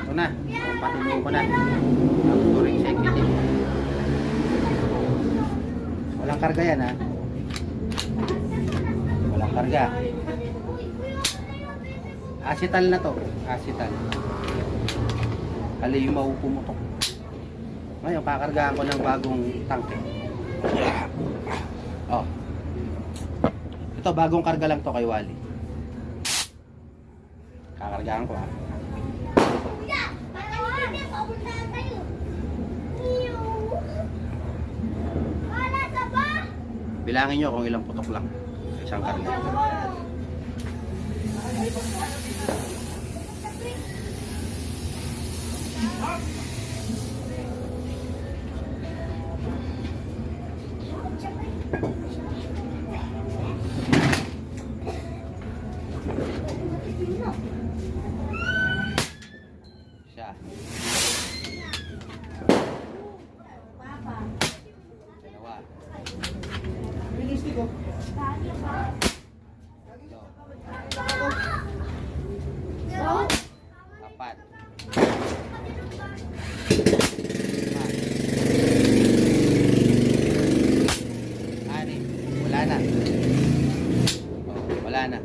Ito na. Patinuo ko na. Ang tour executive. Walang karga yan ha. Walang karga. Acetal na to. Acetal. Kali yung mapupumutok. Ngayon, kakargaan ko ng bagong tangke. Oh. Ito, bagong karga lang to kay Wally. Kakargaan ko ha. Bilangin nyo kung ilang putok lang. Isang karga. Siya. Dalawa. Apat. Anim. Wala na. Oh, wala na.